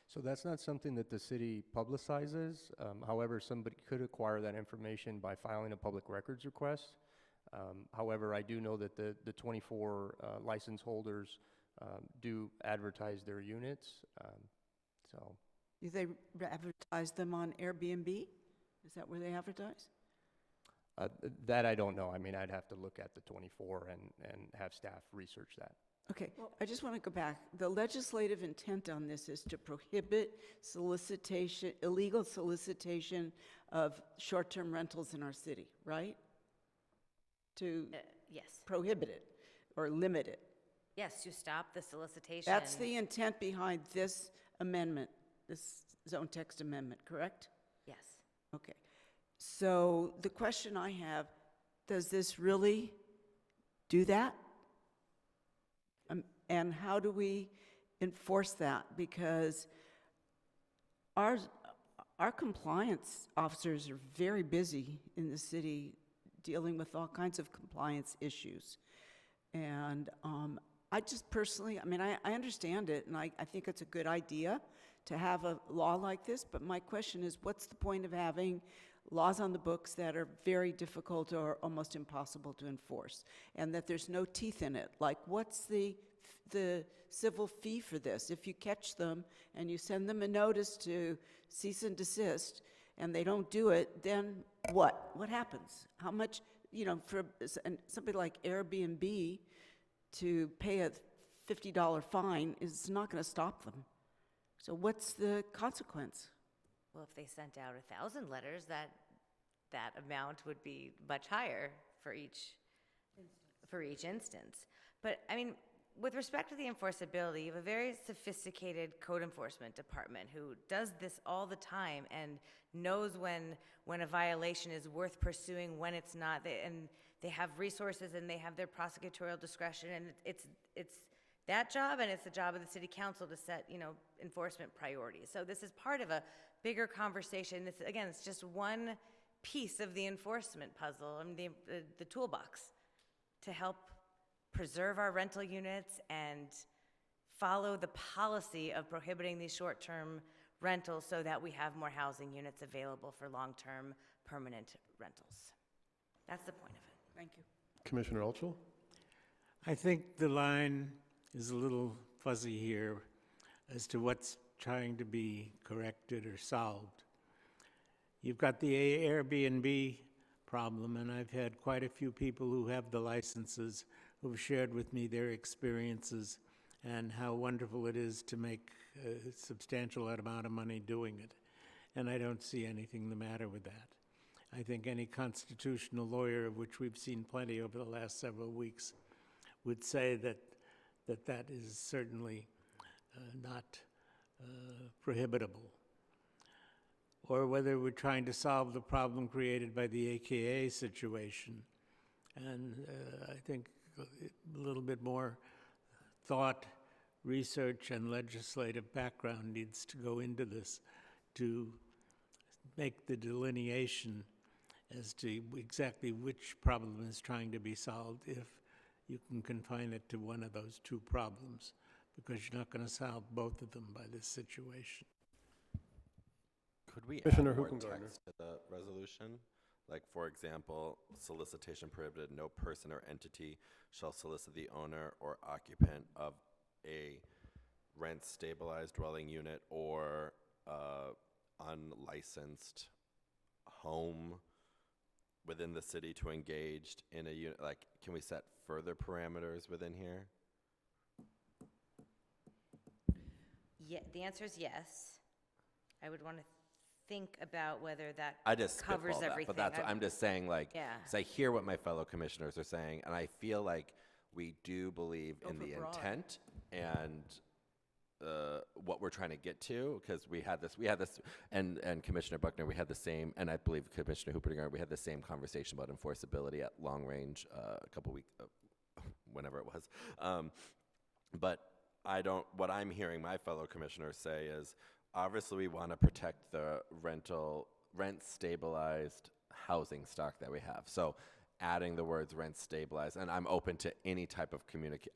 So that's not something that the city publicizes. However, somebody could acquire that information by filing a public records request. However, I do know that the 24 license holders do advertise their units. Do they advertise them on Airbnb? Is that where they advertise? That I don't know. I mean, I'd have to look at the 24 and have staff research that. Okay, I just want to go back. The legislative intent on this is to prohibit solicitation, illegal solicitation of short-term rentals in our city, right? To Yes. prohibit it or limit it. Yes, to stop the solicitation. That's the intent behind this amendment, this zone text amendment, correct? Yes. Okay. So the question I have, does this really do that? And how do we enforce that? Because our compliance officers are very busy in the city dealing with all kinds of compliance issues. And I just personally, I mean, I understand it, and I think it's a good idea to have a law like this, but my question is, what's the point of having laws on the books that are very difficult or almost impossible to enforce, and that there's no teeth in it? Like, what's the civil fee for this? If you catch them and you send them a notice to cease and desist, and they don't do it, then what? What happens? How much, for somebody like Airbnb to pay a $50 fine is not going to stop them. So what's the consequence? Well, if they sent out 1,000 letters, that amount would be much higher for each instance. But, I mean, with respect to the enforceability, you have a very sophisticated code enforcement department who does this all the time and knows when a violation is worth pursuing, when it's not, and they have resources and they have their prosecutorial discretion, and it's that job, and it's the job of the city council to set, enforcement priorities. So this is part of a bigger conversation. This, again, it's just one piece of the enforcement puzzle, I mean, the toolbox to help preserve our rental units and follow the policy of prohibiting these short-term rentals so that we have more housing units available for long-term permanent rentals. That's the point of it. Thank you. Commissioner Ulchel? I think the line is a little fuzzy here as to what's trying to be corrected or solved. You've got the Airbnb problem, and I've had quite a few people who have the licenses who've shared with me their experiences and how wonderful it is to make a substantial amount of money doing it. And I don't see anything the matter with that. I think any constitutional lawyer, of which we've seen plenty over the last several weeks, would say that that is certainly not prohibitable. Or whether we're trying to solve the problem created by the AKA situation. And I think a little bit more thought, research, and legislative background needs to go into this to make the delineation as to exactly which problem is trying to be solved, if you can confine it to one of those two problems, because you're not going to solve both of them by this situation. Could we add Commissioner more Hoopengardner. text to the resolution? Like, for example, solicitation prohibited, no person or entity shall solicit the owner or occupant of a rent-stabilized dwelling unit or unlicensed home within the city to engage in a unit. Like, can we set further parameters within here? Yeah, the answer is yes. I would want to think about whether that I just covers spitball that, everything. but that's what I'm just saying, like, Yeah. 'cause I hear what my fellow commissioners are saying, and I feel like we do believe in the Overbroad. intent and what we're trying to get to, because we had this, and Commissioner Buckner, we had the same, and I believe Commissioner Hooperding, we had the same conversation about enforceability at long range a couple weeks, whenever it was. But what I'm hearing my fellow commissioners say is, obviously we want to protect the rent-stabilized housing stock that we have. So adding the words rent-stabilized, and I'm open to any type of communication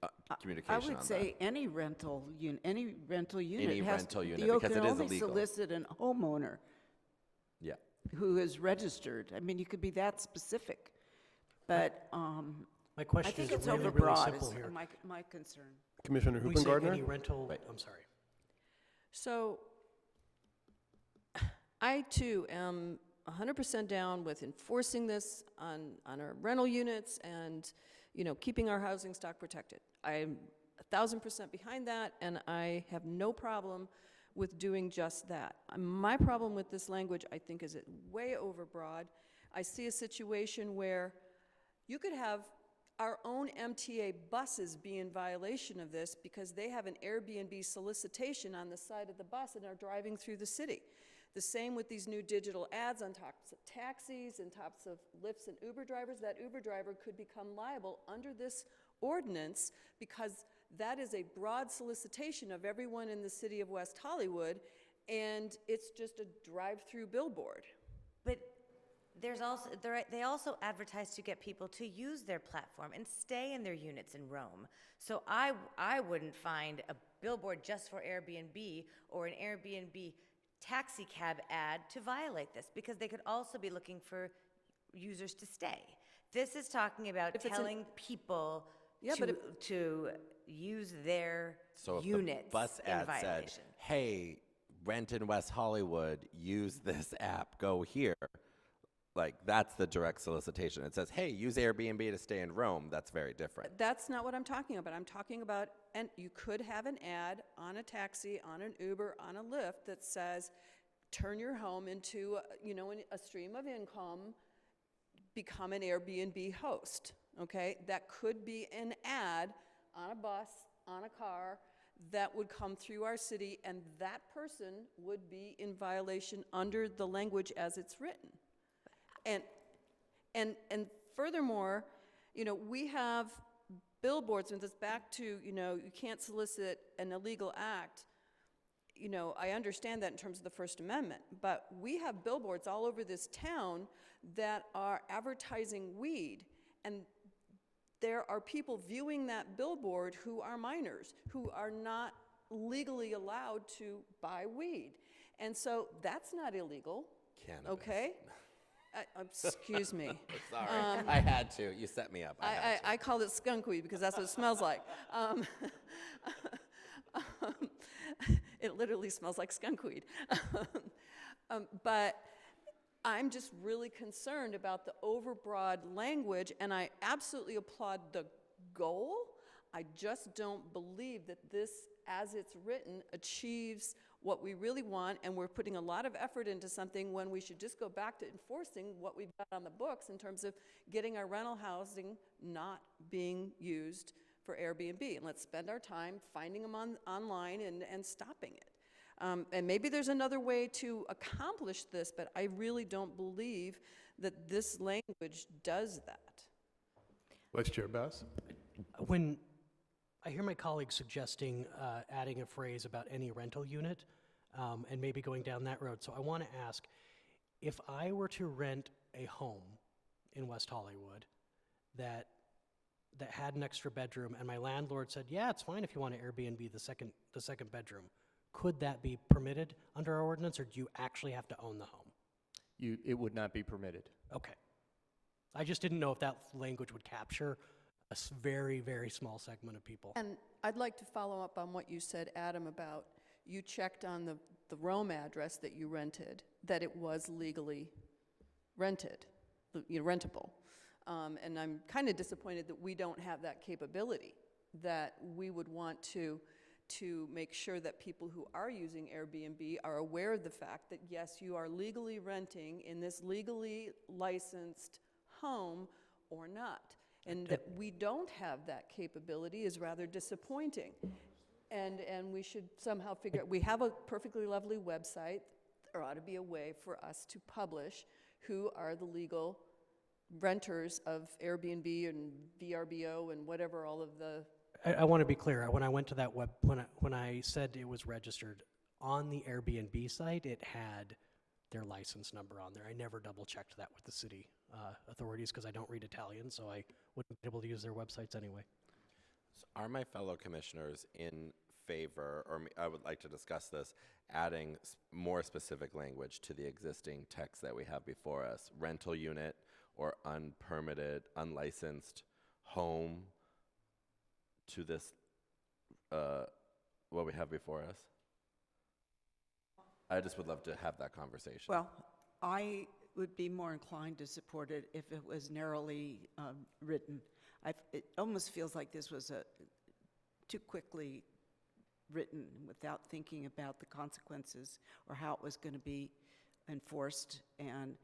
I on would that. say any rental unit, Any rental unit, you because can it is only illegal. solicit a homeowner Yeah. who is registered. I mean, you could be that specific. But My I question think is it's really, really overbroad simple is here. my concern. Commissioner We say any Hoopengardner? rental, Right. I'm sorry. So I too am 100% down with enforcing this on our rental units and, keeping our housing stock protected. I'm 1,000% behind that, and I have no problem with doing just that. My problem with this language, I think, is it way overbroad. I see a situation where you could have our own MTA buses be in violation of this because they have an Airbnb solicitation on the side of the bus and are driving through the city. The same with these new digital ads on tops of taxis and tops of Lyfts and Uber drivers. That Uber driver could become liable under this ordinance because that is a broad solicitation of everyone in the city of West Hollywood, and it's just a drive-through billboard. But they also advertise to get people to use their platform and stay in their units in Rome. So I wouldn't find a billboard just for Airbnb or an Airbnb taxi cab ad to violate this, because they could also be looking for users to stay. This is talking about If it's telling people Yeah, but to use their So if units the bus in ad violation. said, hey, rent in West Hollywood, use this app, go here, Like, that's the direct solicitation. It says, hey, use Airbnb to stay in Rome. That's very different. That's not what I'm talking about. I'm talking about, and you could have an ad on a taxi, on an Uber, on a Lyft that says, turn your home into, a stream of income, become an Airbnb host, okay? That could be an ad on a bus, on a car, that would come through our city, and that person would be in violation under the language as it's written. And furthermore, we have billboards, and this back to, you can't solicit an illegal act. I understand that in terms of the First Amendment, but we have billboards all over this town that are advertising weed, and there are people viewing that billboard who are minors, who are not legally allowed to buy weed. And so that's not illegal. Cannabis. Okay? Excuse me. Sorry, I had to. You set me up. I call it skunk weed because that's what it smells like. It literally smells like skunk weed. But I'm just really concerned about the overbroad language, and I absolutely applaud the goal. I just don't believe that this, as it's written, achieves what we really want, and we're putting a lot of effort into something when we should just go back to enforcing what we've got on the books in terms of getting our rental housing not being used for Airbnb. And let's spend our time finding them online and stopping it. And maybe there's another way to accomplish this, but I really don't believe that this language does that. Vice Chair Bass? When I hear my colleagues suggesting adding a phrase about any rental unit and maybe going down that road, so I want to ask, if I were to rent a home in West Hollywood that had an extra bedroom, and my landlord said, yeah, it's fine if you want to Airbnb the second bedroom, could that be permitted under our ordinance, or do you actually have to own the home? It would not be permitted. Okay. I just didn't know if that language would capture a very, very small segment of people. And I'd like to follow up on what you said, Adam, about you checked on the Rome address that you rented, that it was legally rented, rentable. And I'm kind of disappointed that we don't have that capability, that we would want to make sure that people who are using Airbnb are aware of the fact that, yes, you are legally renting in this legally licensed home or not. And that we don't have that capability is rather disappointing. And we should somehow figure out, we have a perfectly lovely website. There ought to be a way for us to publish who are the legal renters of Airbnb and VRBO and whatever all of the... I want to be clear. When I went to that web, when I said it was registered on the Airbnb site, it had their license number on there. I never double checked that with the city authorities because I don't read Italian, so I wouldn't be able to use their websites anyway. So are my fellow commissioners in favor, or I would like to discuss this, adding more specific language to the existing text that we have before us? Rental unit or unpermitted, unlicensed home to this, what we have before us? I just would love to have that conversation. Well, I would be more inclined to support it if it was narrowly written. It almost feels like this was too quickly written without thinking about the consequences or how it was going to be enforced and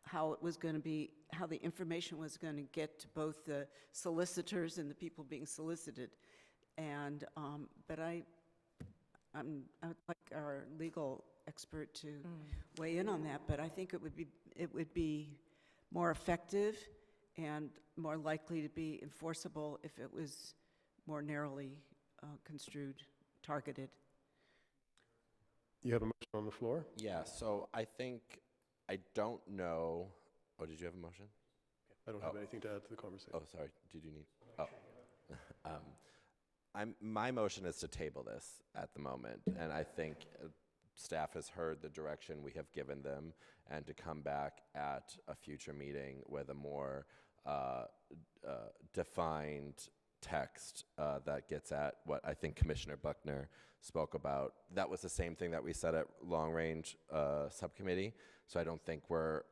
how the information was going to get to both the solicitors and the people being solicited. And but I would like our legal expert to weigh in on that, but I think it would be more effective and more likely to be enforceable if it was more narrowly construed, targeted. You have a motion on the floor? Yeah, so I don't know. Oh, did you have a motion? I don't have anything to add to the conversation. Oh, sorry. Did you need? Oh. My motion is to table this at the moment, and I think staff has heard the direction we have given them, and to come back at a future meeting with a more defined text that gets at what I think Commissioner Buckner spoke about. That was the same thing that we said at Long Range Subcommittee. So I don't think we're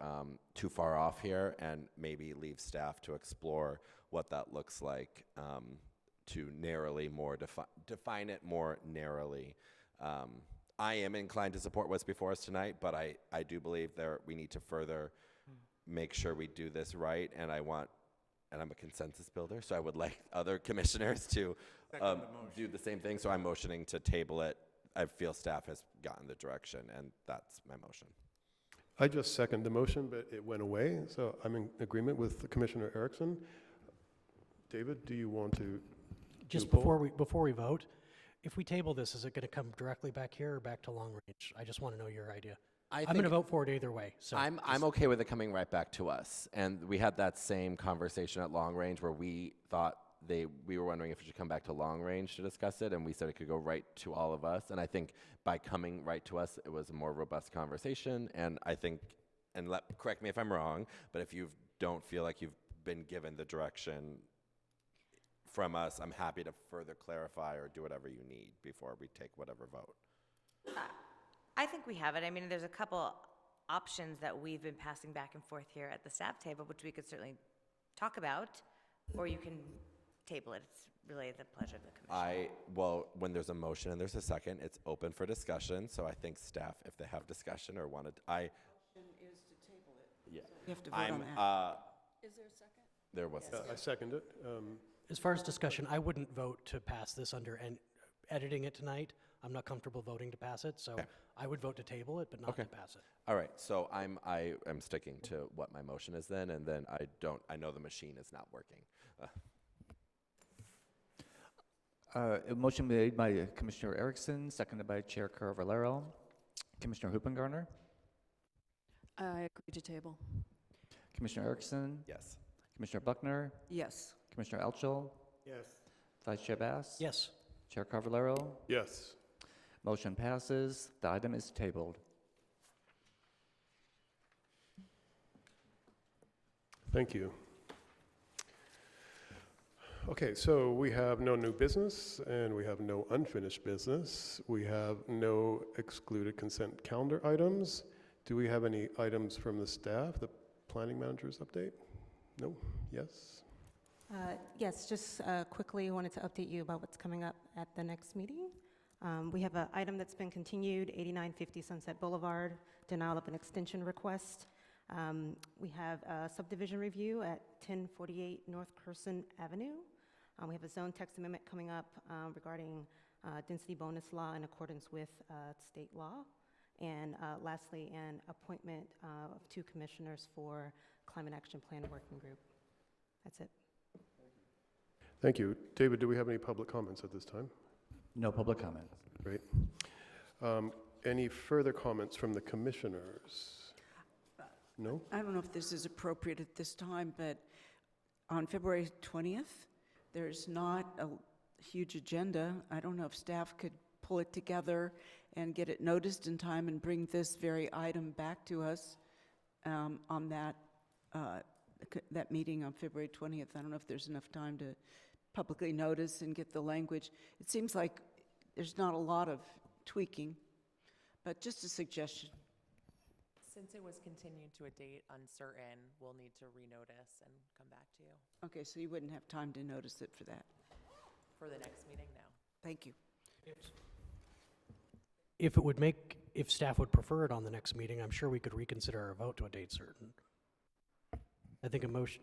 too far off here, and maybe leave staff to explore what that looks like to narrowly more define it more narrowly. I am inclined to support what's before us tonight, but I do believe we need to further make sure we do this right, and I'm a consensus builder, so I would like other commissioners to do the same thing. So I'm motioning to table it. I feel staff has gotten the direction, and that's my motion. I just second the motion, but it went away, so I'm in agreement with Commissioner Erickson. David, do you want to? Just do a poll? before we vote, if we table this, is it going to come directly back here or back to Long Range? I just want to know your idea. I'm going to vote for it either way. So I'm okay with it coming right back to us. And we had that same conversation at Long Range where we thought we were wondering if it should come back to Long Range to discuss it, and we said it could go right to all of us. And I think by coming right to us, it was a more robust conversation. And I think, correct me if I'm wrong, but if you don't feel like you've been given the direction from us, I'm happy to further clarify or do whatever you need before we take whatever vote. I think we have it. I mean, there's a couple options that we've been passing back and forth here at the staff table, which we could certainly talk about, or you can table it. It's really the pleasure of the commission. Well, when there's a motion and there's a second, it's open for discussion. So I think staff, if they have discussion or wanted, Motion is to table it. Yeah. You have to vote on that. Is there a second? There was. I second it. as far as discussion, I wouldn't vote to pass this under editing it tonight. I'm not comfortable voting to pass it, so Okay. I would vote to table it, but not to pass it. All right. So I am sticking to what my motion is then, and then I know the machine is not working. A motion made by Commissioner Erickson, seconded by Chair Carvalero. Commissioner Hoopengarner? I agree to table. Commissioner Erickson? Yes. Commissioner Buckner? Yes. Commissioner Elchel? Yes. Vice Chair Bass? Yes. Chair Carvalero? Yes. Motion passes. The item is tabled. Thank you. Okay, so we have no new business and we have no unfinished business. We have no excluded consent calendar items. Do we have any items from the staff, the planning manager's update? No? Yes? Yes, just quickly wanted to update you about what's coming up at the next meeting. We have an item that's been continued, 8950 Sunset Boulevard, denial of an extension request. We have a subdivision review at 1048 North Curson Avenue. We have a zone text amendment coming up regarding density bonus law in accordance with state law. And lastly, an appointment of 2 commissioners for Climate Action Plan Working Group. That's it. Thank you. David, do we have any public comments at this time? No public comment. Great. Any further comments from the commissioners? No? I don't know if this is appropriate at this time, but on February 20th, there's not a huge agenda. I don't know if staff could pull it together and get it noticed in time and bring this very item back to us on that meeting on February 20th. I don't know if there's enough time to publicly notice and get the language. It seems like there's not a lot of tweaking, but just a suggestion. Since it was continued to a date uncertain, we'll need to renotice and come back to you. Okay, so you wouldn't have time to notice it for that. For the next meeting, no. Thank you. If staff would prefer it on the next meeting, I'm sure we could reconsider our vote to a date certain. I think a motion,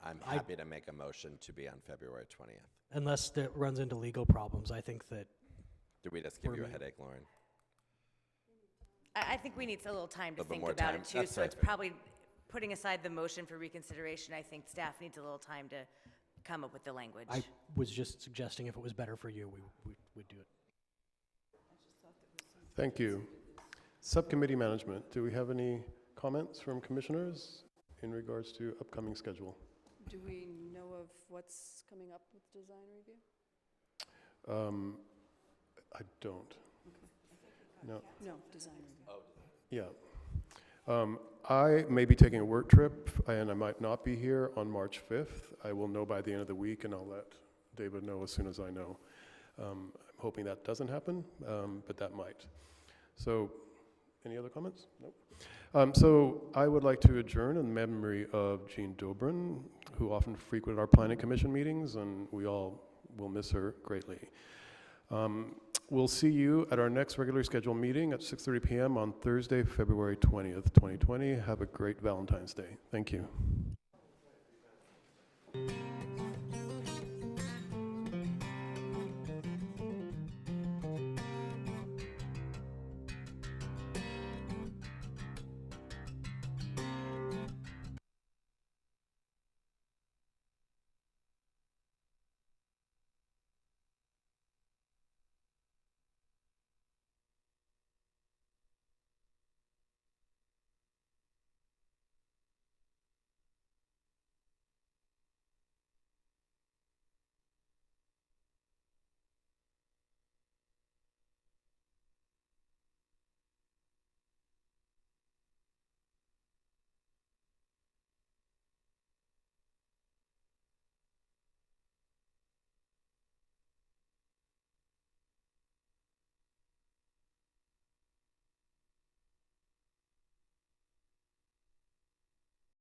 I'm happy to make a motion to be on February 20th. unless that runs into legal problems, I think that, Did we just give you a headache, Lauren? I think we need a little time to Little bit think more about time. it too, That's so it's fair. probably, putting aside the motion for reconsideration, I think staff needs a little time to come up with the language. I was just suggesting if it was better for you, we'd do it. Thank you. Subcommittee management, do we have any comments from commissioners in regards to upcoming schedule? Do we know of what's coming up with design review? I don't. No. No, design review. Yeah. I may be taking a work trip, and I might not be here on March 5th. I will know by the end of the week, and I'll let David know as soon as I know. I'm hoping that doesn't happen, but that might. So, any other comments? Nope. So I would like to adjourn in memory of Jean Dobrin, who often frequented our Planning Commission meetings, and we all will miss her greatly. We'll see you at our next regularly scheduled meeting at 6:30 p.m. on Thursday, February 20th, 2020. Have a great Valentine's Day. Thank you.